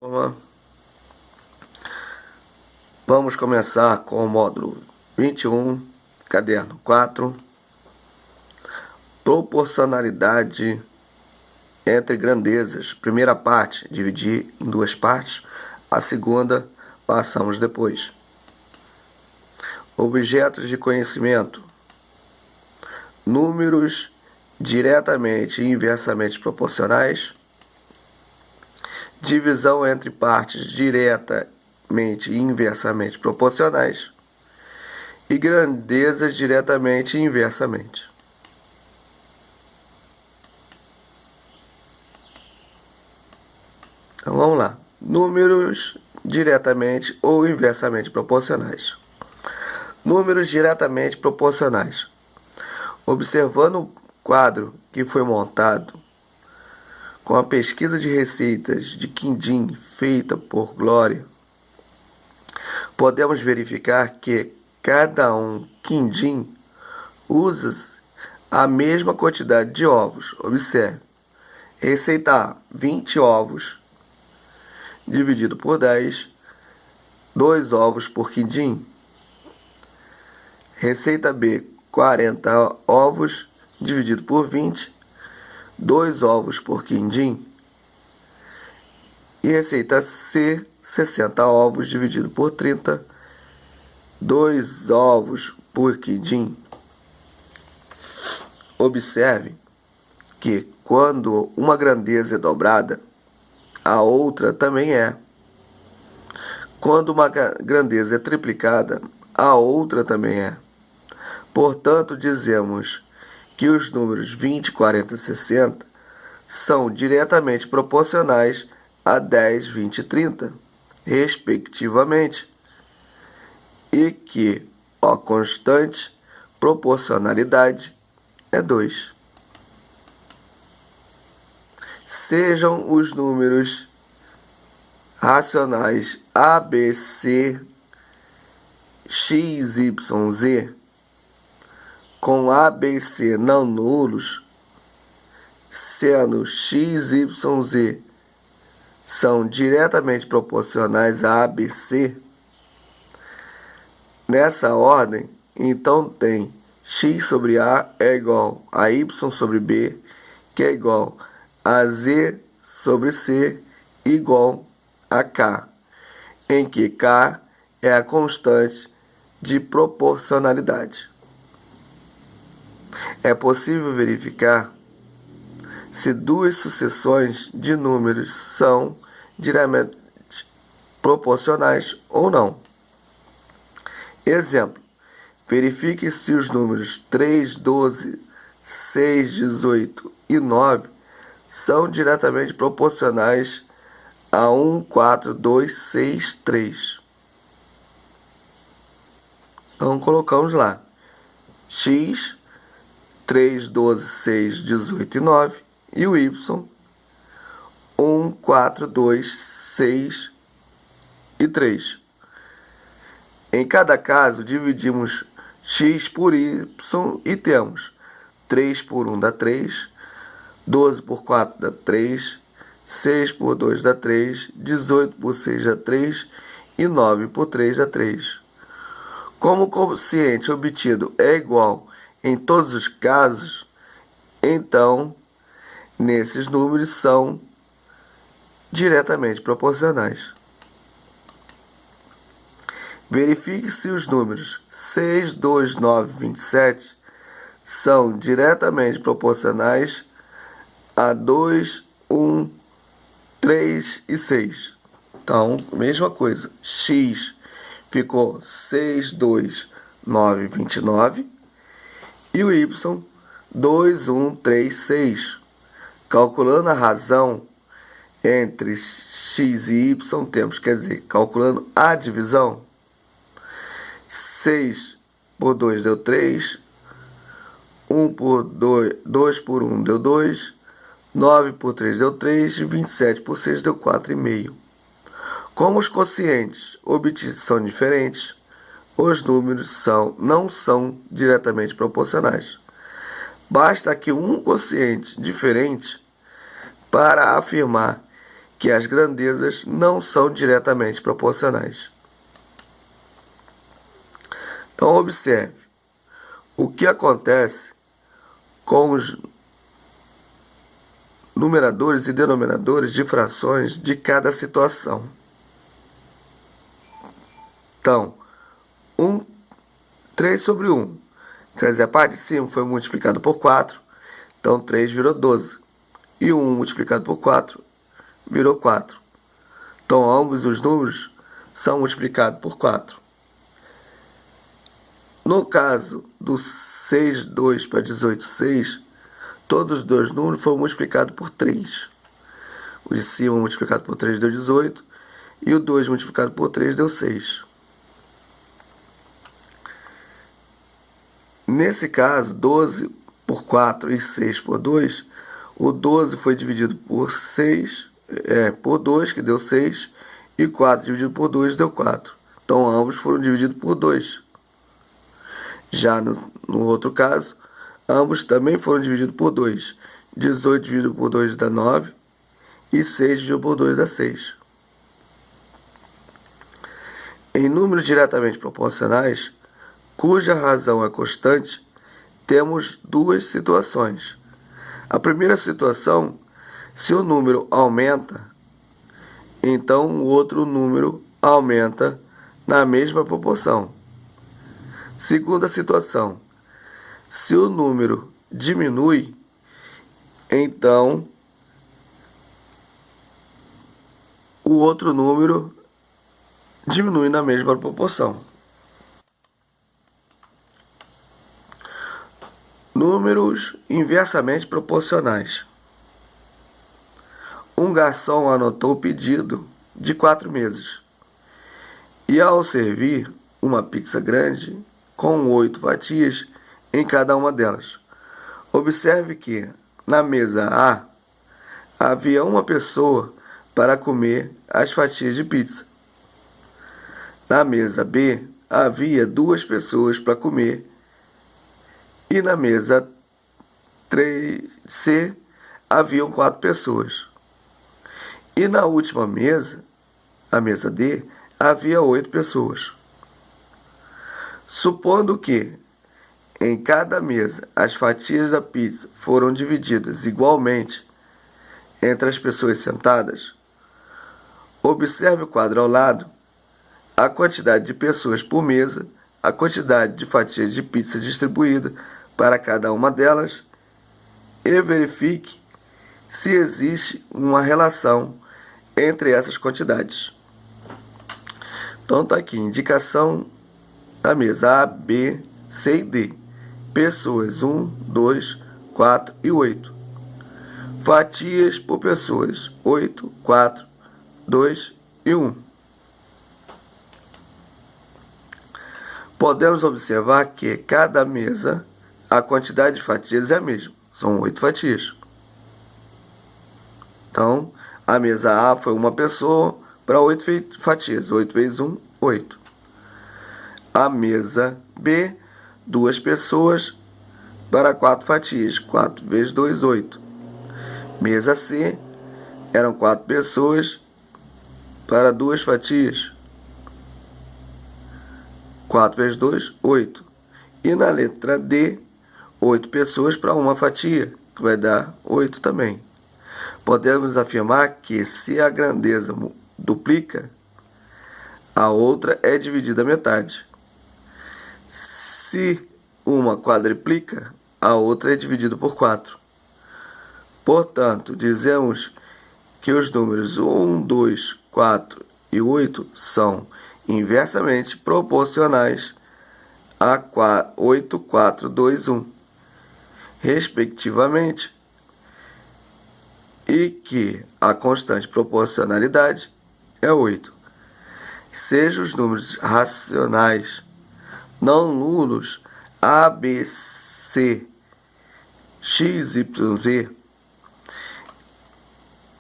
Olá. Vamos começar com o módulo 21, caderno 4, proporcionalidade entre grandezas. Primeira parte, dividir em duas partes, a segunda passamos depois. Objetos de conhecimento. Números diretamente e inversamente proporcionais. Divisão entre partes diretamente e inversamente proporcionais e grandezas diretamente e inversamente. Então vamos lá. Números diretamente ou inversamente proporcionais. Números diretamente proporcionais. Observando o quadro que foi montado com a pesquisa de receitas de quindim feita por Glória, podemos verificar que cada quindim usa a mesma quantidade de ovos. Observe. Receita A, 20 ovos, dividido por 10, 2 ovos por quindim. Receita B, 40 ovos, dividido por 20, 2 ovos por quindim. E receita C, 60 ovos dividido por 30, 2 ovos por quindim. Observe que quando uma grandeza é dobrada, a outra também é. Quando uma grandeza é triplicada, a outra também é. Portanto, dizemos que os números 20, 40 e 60 são diretamente proporcionais a 10, 20 e 30, respectivamente, e que a constante proporcionalidade é 2. Sejam os números racionais A, B, C, X, Y, Z, com A, B e C não nulos, sendo X, Y, Z são diretamente proporcionais a B, C, nessa ordem, então tem X sobre A é igual a Y sobre B, que é igual a Z sobre C, igual a K, em que K é a constante de proporcionalidade. É possível verificar se duas sucessões de números são diretamente proporcionais ou não. Exemplo: verifique se os números 3, 12, 6, 18 e 9 são diretamente proporcionais a 1, 4, 2, 6, 3. Então colocamos lá X, 3, 12, 6, 18 e 9, e o Y, 1, 4, 2, 6 e 3. Em cada caso, dividimos X por Y e temos 3 por 1 dá 3, 12 por 4 dá 3, 6 por 2 dá 3, 18 por 6 dá 3 e 9 por 3 dá 3. Como o quociente obtido é igual em todos os casos, então, nesses números são diretamente proporcionais. Verifique se os números 6, 2, 9 e 27 são diretamente proporcionais a 2, 1, 3 e 6. Então, mesma coisa. X ficou 6, 2, 9, 29. E o Y, 2, 1, 3, 6. Calculando a razão entre X e Y, temos, quer dizer, calculando a divisão, 6 por 2 deu 3, 1 por 2, 2 por 1 deu 2, 9 por 3 deu 3 e 27 por 6 deu 4,5. Como os quocientes obtidos são diferentes, os números não são diretamente proporcionais. Basta que um quociente diferente para afirmar que as grandezas não são diretamente proporcionais. Então, observe o que acontece com os numeradores e denominadores de frações de cada situação. Então, 3 sobre 1. Quer dizer, a parte de cima foi multiplicado por 4. Então, 3 virou 12. E 1 multiplicado por 4 virou 4. Então, ambos os números são multiplicados por 4. No caso do 6,2 para 18,6, todos os dois números foram multiplicados por 3. O de cima multiplicado por 3 deu 18. E o 2 multiplicado por 3 deu 6. Nesse caso, 12 por 4 e 6 por 2, o 12 foi dividido por 2, que deu 6, e 4 dividido por 2 deu 4. Então, ambos foram divididos por 2. Já no outro caso, ambos também foram divididos por 2. 18 dividido por 2 dá 9, e 6 dividido por 2 dá 6. Em números diretamente proporcionais, cuja razão é constante, temos duas situações. A primeira situação, se o número aumenta, então o outro número aumenta na mesma proporção. Segunda situação, se o número diminui, então o outro número diminui na mesma proporção. Números inversamente proporcionais. Um garçom anotou o pedido de 4 mesas. E ao servir uma pizza grande com 8 fatias em cada uma delas. Observe que na mesa A havia uma pessoa para comer as fatias de pizza. Na mesa B havia 2 pessoas para comer. E na mesa 3C haviam 4 pessoas. E na última mesa, a mesa D, havia 8 pessoas. Supondo que em cada mesa as fatias da pizza foram divididas igualmente entre as pessoas sentadas, observe o quadro ao lado, a quantidade de pessoas por mesa, a quantidade de fatias de pizza distribuída para cada uma delas e verifique se existe uma relação entre essas quantidades. Então está aqui, indicação da mesa A, B, C e D. Pessoas 1, 2, 4 e 8. Fatias por pessoas 8, 4, 2 e 1. Podemos observar que cada mesa, a quantidade de fatias é a mesma. São 8 fatias. Então, a mesa A foi uma pessoa para 8 fatias. 8 vezes 1, 8. A mesa B, 2 pessoas para 4 fatias. 4 vezes 2, 8. Mesa C, eram 4 pessoas para 2 fatias. 4 vezes 2, 8. E na letra D, 8 pessoas para uma fatia, que vai dar 8 também. Podemos afirmar que se a grandeza duplica, a outra é dividida à metade. Se uma quadriplica, a outra é dividida por 4. Portanto, dizemos que os números 1, 2, 4 e 8 são inversamente proporcionais a 8, 4, 2, 1, respectivamente, e que a constante proporcionalidade é 8. Sejam os números racionais não nulos A, B, C, X, Y, Z.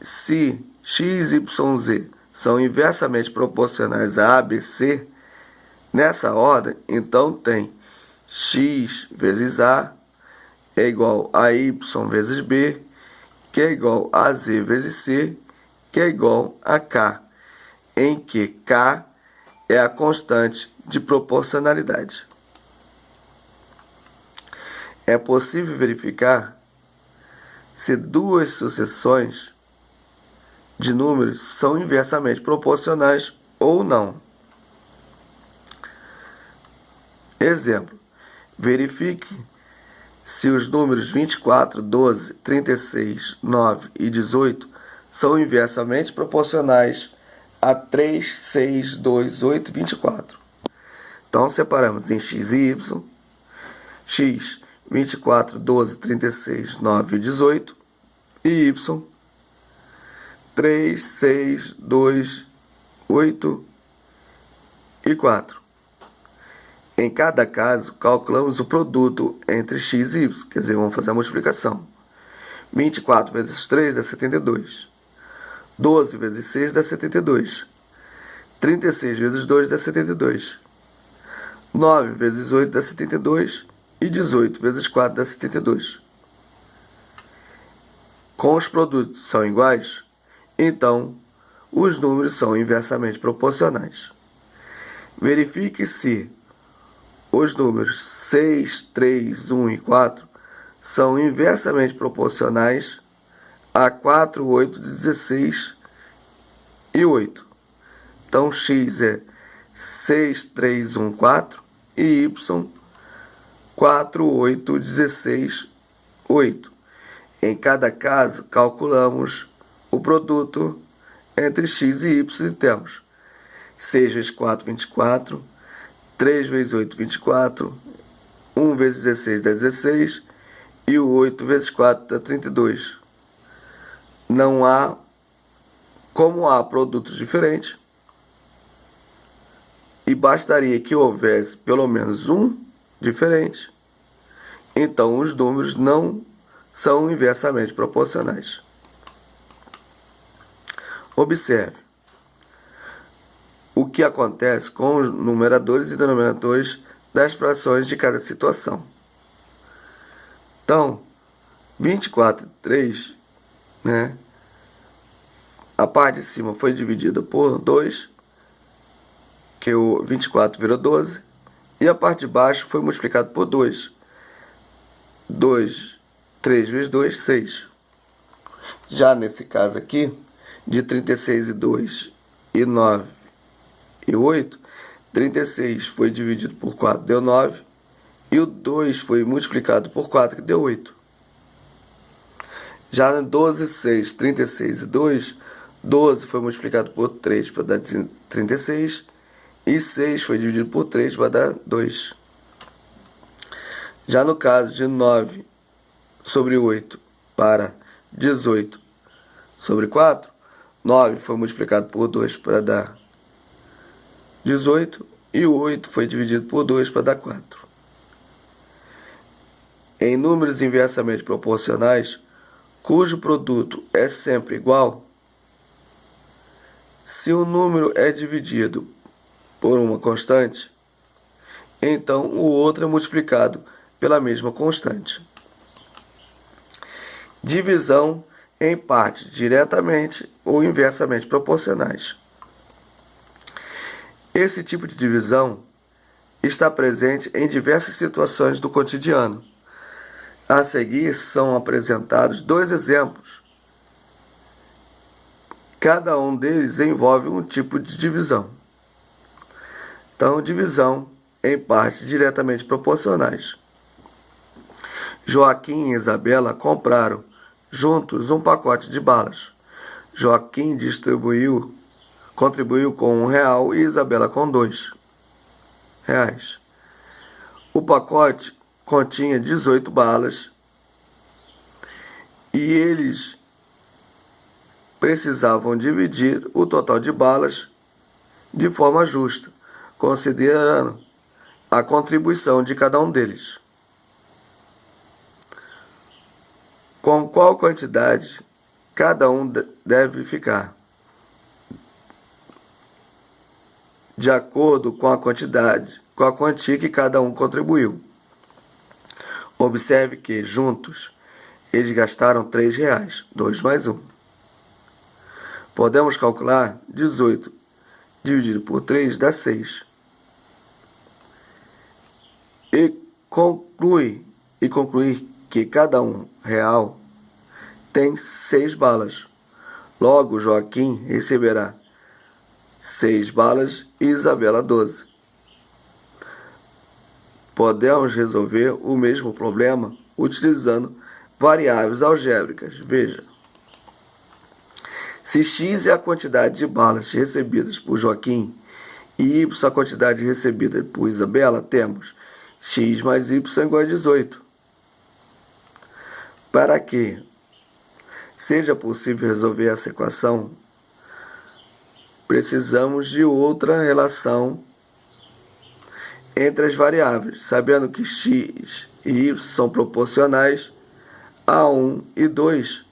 Se X, Y, Z são inversamente proporcionais a A, B, C, nessa ordem, então tem X vezes A é igual a Y vezes B, que é igual a Z vezes C, que é igual a K, em que K é a constante de proporcionalidade. É possível verificar se duas sucessões de números são inversamente proporcionais ou não. Exemplo: verifique se os números 24, 12, 36, 9 e 18 são inversamente proporcionais a 3, 6, 2, 8 e 24. Então, separamos em x e y. X, 24, 12, 36, 9 e 18. E y, 3, 6, 2, 8 e 4. Em cada caso, calculamos o produto entre x e y, quer dizer, vamos fazer a multiplicação. 24 vezes 3 dá 72. 12 vezes 6 dá 72. 36 vezes 2 dá 72. 9 vezes 8 dá 72. E 18 vezes 4 dá 72. Como os produtos são iguais, então os números são inversamente proporcionais. Verifique se os números 6, 3, 1 e 4 são inversamente proporcionais a 4, 8, 16 e 8. Então, x é 6, 3, 1, 4 e y 4, 8, 16, 8. Em cada caso, calculamos o produto entre x e y e temos 6 vezes 4, 24, 3 vezes 8, 24, 1 vezes 16 dá 16 e o 8 vezes 4 dá 32. Não há, como há produtos diferentes, e bastaria que houvesse pelo menos um diferente, então os números não são inversamente proporcionais. Observe o que acontece com os numeradores e denominadores das frações de cada situação. Então, 24 e 3, né? A parte de cima foi dividida por 2, que o 24 virou 12, e a parte de baixo foi multiplicada por 2. 3 vezes 2, 6. Já nesse caso aqui, de 36 e 2 e 9 e 8, 36 foi dividido por 4, deu 9, e o 2 foi multiplicado por 4, que deu 8. Já no 12, 6, 36 e 2, 12 foi multiplicado por 3 para dar 36, e 6 foi dividido por 3 para dar 2. Já no caso de 9 sobre 8 para 18 sobre 4, 9 foi multiplicado por 2 para dar 18, e o 8 foi dividido por 2 para dar 4. Em números inversamente proporcionais, cujo produto é sempre igual, se o número é dividido por uma constante, então o outro é multiplicado pela mesma constante. Divisão em partes diretamente ou inversamente proporcionais. Esse tipo de divisão está presente em diversas situações do cotidiano. A seguir são apresentados 2 exemplos. Cada um deles envolve um tipo de divisão. Então, divisão em partes diretamente proporcionais. Joaquim e Isabela compraram juntos um pacote de balas. Joaquim contribuiu com R$1 e Isabela com R$2. O pacote continha 18 balas e eles precisavam dividir o total de balas de forma justa, considerando a contribuição de cada um deles. Com qual quantidade cada um deve ficar? De acordo com a quantia que cada um contribuiu. Observe que, juntos, eles gastaram R$3, 2 mais 1. Podemos calcular 18 dividido por 3 dá 6. E concluir que cada R$ tem 6 balas. Logo, Joaquim receberá 6 balas e Isabela 12. Podemos resolver o mesmo problema utilizando variáveis algébricas. Veja, se x é a quantidade de balas recebidas por Joaquim e y a quantidade recebida por Isabela, temos x mais y igual a 18. Para que seja possível resolver essa equação, precisamos de outra relação entre as variáveis, sabendo que x e y são proporcionais a 1 e 2.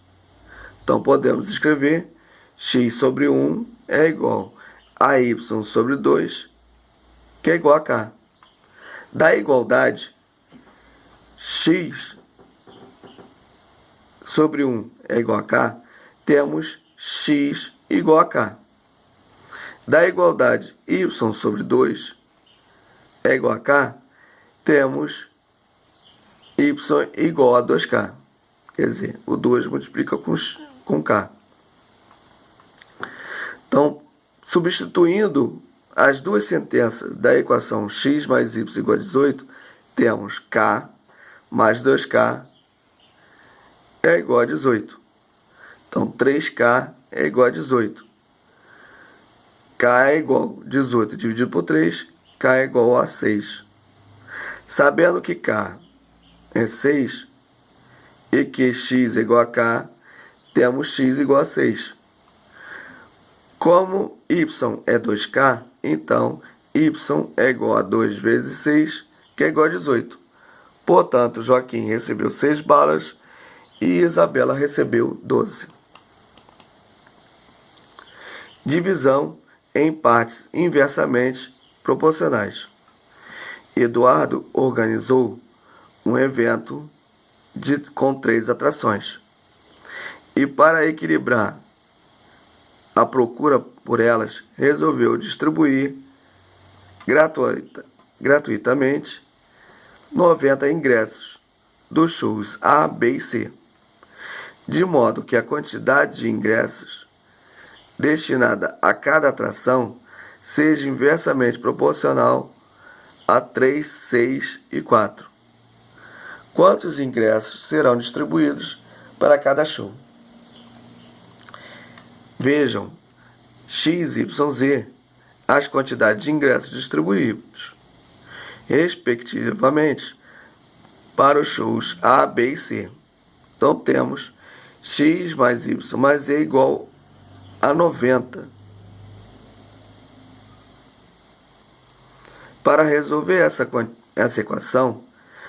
Então, podemos escrever x sobre 1 é igual a y sobre 2, que é igual a k. Da igualdade, x sobre 1 é igual a k, temos x igual a k. Da igualdade, y sobre 2 é igual a k, temos y igual a 2k. Quer dizer, o 2 multiplica com k. Então, substituindo as duas sentenças da equação x mais y igual a 18, temos k mais 2k é igual a 18. Então, 3k é igual a 18. K é igual a 18 dividido por 3, k é igual a 6. Sabendo que k é 6 e que x é igual a k, temos x igual a 6. Como y é 2k, então y é igual a 2 vezes 6, que é igual a 18. Portanto, Joaquim recebeu 6 balas e Isabela recebeu 12. Divisão em partes inversamente proporcionais. Eduardo organizou um evento com 3 atrações. E para equilibrar a procura por elas, resolveu distribuir gratuitamente 90 ingressos dos shows A, B e C, de modo que a quantidade de ingressos destinada a cada atração seja inversamente proporcional a 3, 6 e 4. Quantos ingressos serão distribuídos para cada show? Vejam, x, y, z, as quantidades de ingressos distribuídos, respectivamente, para os shows A, B e C. Então, temos x mais y mais z igual a 90. Para resolver essa equação,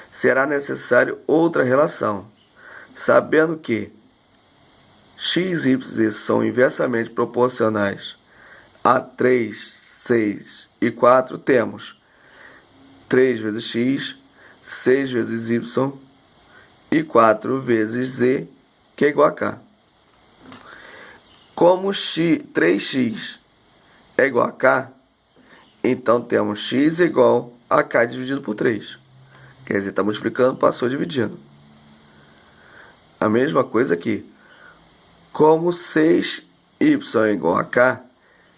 será necessário outra relação, sabendo que x, y e z são inversamente proporcionais a 3, 6 e 4, temos 3 vezes x, 6 vezes y e 4 vezes z, que é igual a k. Como 3x é igual a k, então temos x igual a k dividido por 3. Quer dizer, está multiplicando, passou dividindo. A mesma coisa aqui. Como 6y é igual a k,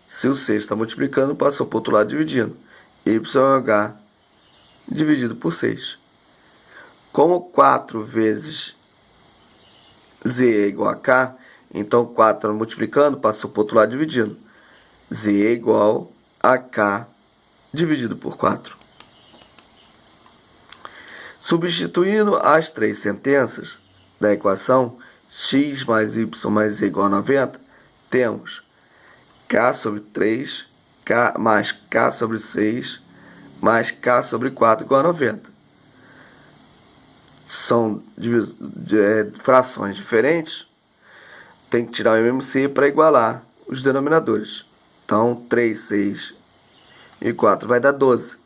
se o 6 está multiplicando, passou para o outro lado dividindo. YH dividido por 6. Como 4 vezes z é igual a k, então 4 multiplicando, passou para o outro lado dividindo. Z é igual a k dividido por 4. Substituindo as 3 sentenças da equação x mais y mais z igual a 90, temos k sobre 3 mais k sobre 6 mais k sobre 4 igual a 90. São frações diferentes, tem que tirar o MMC para igualar os denominadores. Então, 3, 6 e 4 vai dar 12.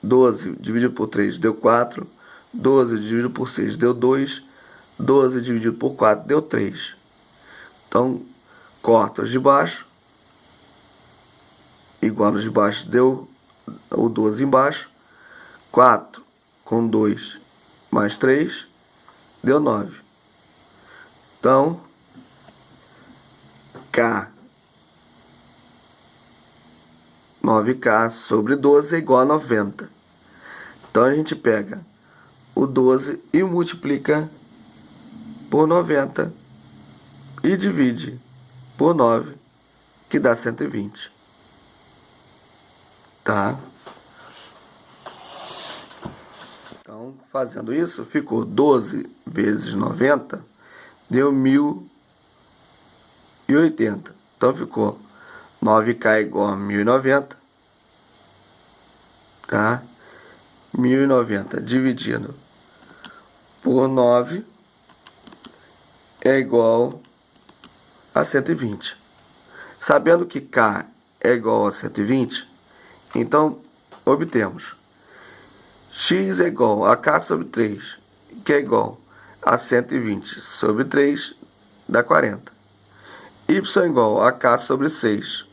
12 dividido por 3 deu 4. 12 dividido por 6 deu 2. 12 dividido por 4 deu 3. Então, corta os de baixo, igual os de baixo deu o 12 embaixo, 4 com 2 mais 3 deu 9. Então, K, 9K sobre 12 é igual a 90. Então, a gente pega o 12 e multiplica por 90 e divide por 9, que dá 120. Tá? Então, fazendo isso, ficou 12 vezes 90, deu 1080. Então, ficou 9K igual a 1090, tá? 1090 dividido por 9 é igual a 120. Sabendo que K é igual a 120, então obtemos x é igual a K sobre 3, que é igual a 120 sobre 3, dá 40. Y é igual a K sobre 6,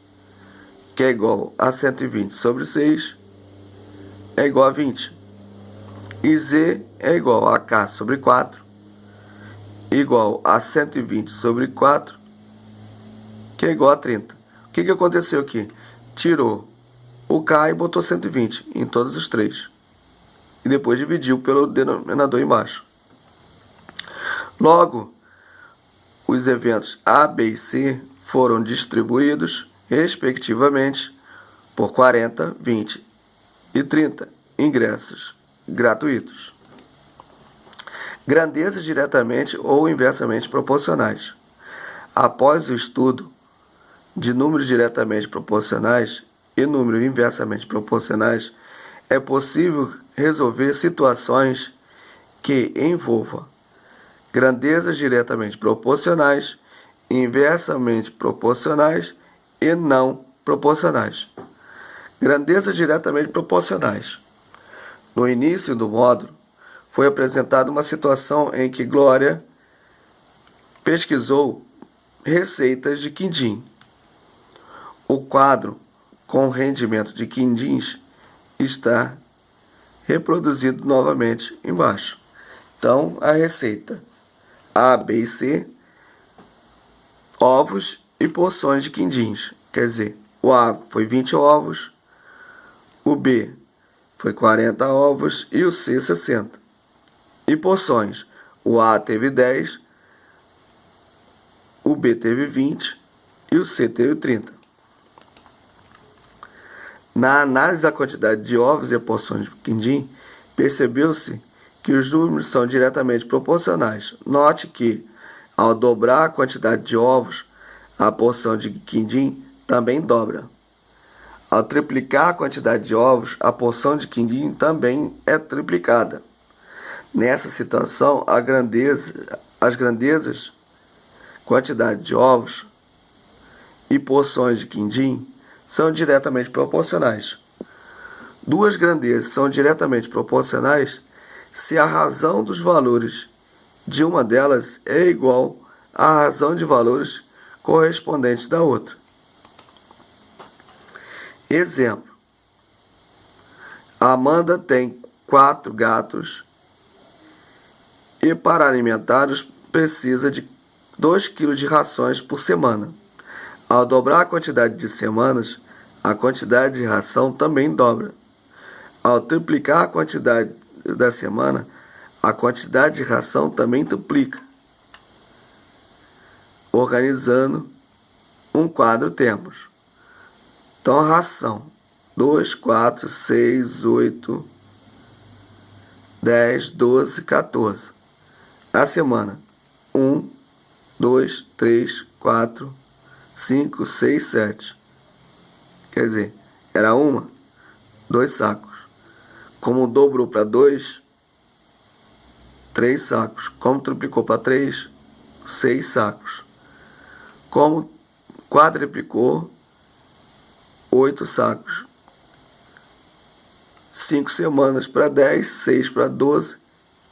que é igual a 120 sobre 6, é igual a 20. E Z é igual a K sobre 4, igual a 120 sobre 4, que é igual a 30. O que aconteceu aqui? Tirou o K e botou 120 em todos os três. E depois dividiu pelo denominador embaixo. Logo, os eventos A, B e C foram distribuídos, respectivamente, por 40, 20 e 30 ingressos gratuitos. Grandezas diretamente ou inversamente proporcionais. Após o estudo de números diretamente proporcionais e números inversamente proporcionais, é possível resolver situações que envolvam grandezas diretamente proporcionais, inversamente proporcionais e não proporcionais. Grandezas diretamente proporcionais. No início do módulo, foi apresentada uma situação em que Glória pesquisou receitas de quindim. O quadro com o rendimento de quindins está reproduzido novamente embaixo. Então, a receita A, B e C, ovos e porções de quindins. Quer dizer, o A foi 20 ovos, o B foi 40 ovos e o C 60. E porções, o A teve 10, o B teve 20 e o C teve 30. Na análise da quantidade de ovos e porções de quindim, percebeu-se que os números são diretamente proporcionais. Note que, ao dobrar a quantidade de ovos, a porção de quindim também dobra. Ao triplicar a quantidade de ovos, a porção de quindim também é triplicada. Nessa situação, as grandezas, quantidade de ovos e porções de quindim são diretamente proporcionais. Duas grandezas são diretamente proporcionais se a razão dos valores de uma delas é igual à razão de valores correspondentes da outra. Exemplo: Amanda tem 4 gatos e para alimentá-los precisa de 2 kg de rações por semana. Ao dobrar a quantidade de semanas, a quantidade de ração também dobra. Ao triplicar a quantidade da semana, a quantidade de ração também triplica. Organizando um quadro, temos então a ração 2, 4, 6, 8, 10, 12, 14. A semana 1, 2, 3, 4, 5, 6, 7. Quer dizer, era 2 sacos. Como dobrou para 2, 3 sacos. Como triplicou para 3, 6 sacos. Como quadriplicou, 8 sacos. 5 semanas para 10, 6 para 12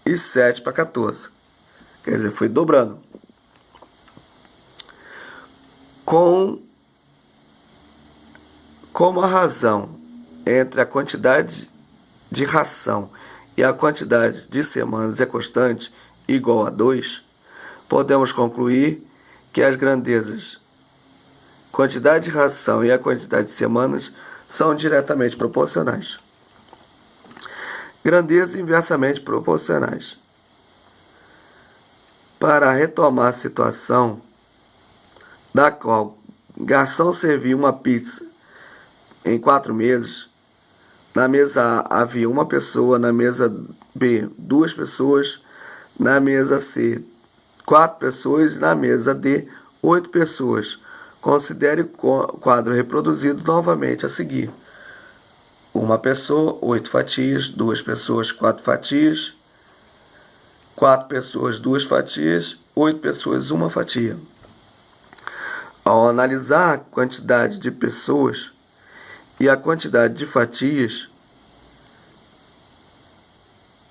e 7 para 14. Quer dizer, foi dobrando. Como a razão entre a quantidade de ração e a quantidade de semanas é constante, igual a 2, podemos concluir que as grandezas, quantidade de ração e a quantidade de semanas são diretamente proporcionais. Grandezas inversamente proporcionais. Para retomar a situação da qual garçom serviu uma pizza em 4 mesas, na mesa A havia uma pessoa, na mesa B 2 pessoas, na mesa C 4 pessoas e na mesa D 8 pessoas. Considere o quadro reproduzido novamente a seguir. Uma pessoa, 8 fatias, 2 pessoas, 4 fatias, 4 pessoas, 2 fatias, 8 pessoas, 1 fatia. Ao analisar a quantidade de pessoas e a quantidade de fatias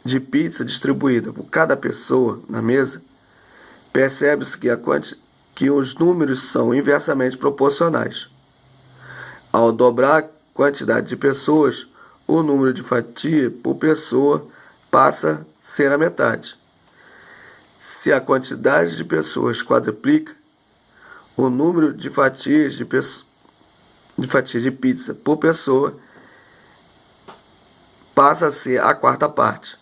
de pizza distribuída por cada pessoa na mesa, percebe-se que os números são inversamente proporcionais. Ao dobrar a quantidade de pessoas, o número de fatia por pessoa passa a ser a metade. Se a quantidade de pessoas quadruplica, o número de fatias de pizza por pessoa passa a ser a quarta parte.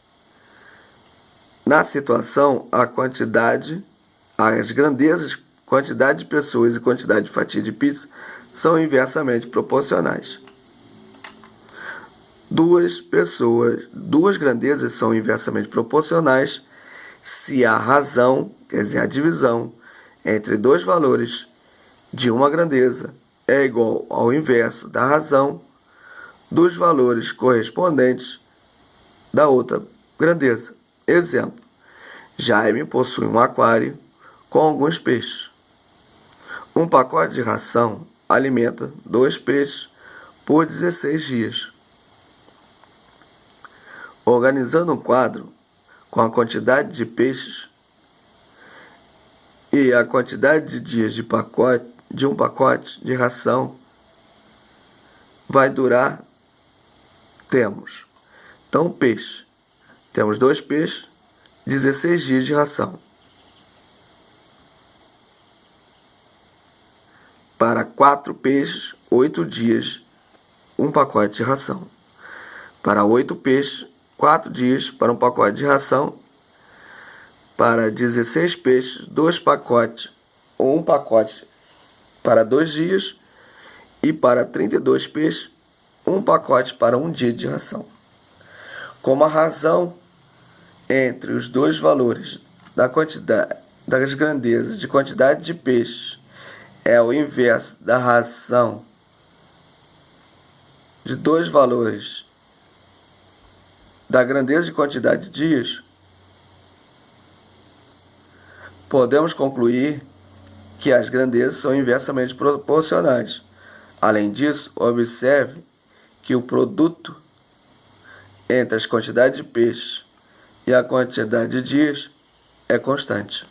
Na situação, as grandezas, quantidade de pessoas e quantidade de fatia de pizza são inversamente proporcionais. Duas grandezas são inversamente proporcionais se a razão, quer dizer, a divisão entre dois valores de uma grandeza é igual ao inverso da razão dos valores correspondentes da outra grandeza. Exemplo: Jaime possui um aquário com alguns peixes. Um pacote de ração alimenta 2 peixes por 16 dias. Organizando um quadro com a quantidade de peixes e a quantidade de dias de um pacote de ração vai durar, temos peixe. Temos 2 peixes, 16 dias de ração. Para 4 peixes, 8 dias, um pacote de ração. Para 8 peixes, 4 dias para um pacote de ração. Para 16 peixes, 2 pacotes, ou um pacote para 2 dias. E para 32 peixes, um pacote para 1 dia de ração. Como a razão entre os dois valores da quantidade das grandezas de quantidade de peixes é o inverso da razão de dois valores da grandeza de quantidade de dias, podemos concluir que as grandezas são inversamente proporcionais. Além disso, observe que o produto entre as quantidades de peixes e a quantidade de dias é constante.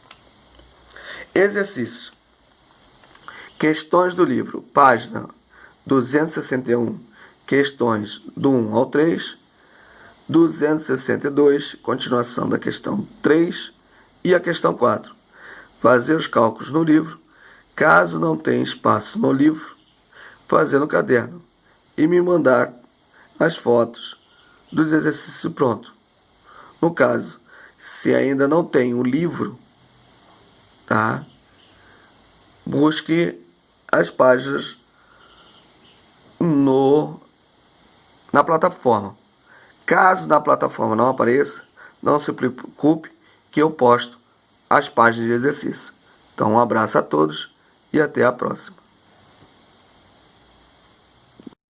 Exercício. Questões do livro, página 261, questões do 1 ao 3, 262, continuação da questão 3 e a questão 4. Fazer os cálculos no livro. Caso não tenha espaço no livro, fazer no caderno e me mandar as fotos dos exercícios prontos. No caso, se ainda não tem o livro, busque as páginas na plataforma. Caso na plataforma não apareça, não se preocupe que eu posto as páginas de exercício. Então, um abraço a todos e até a próxima.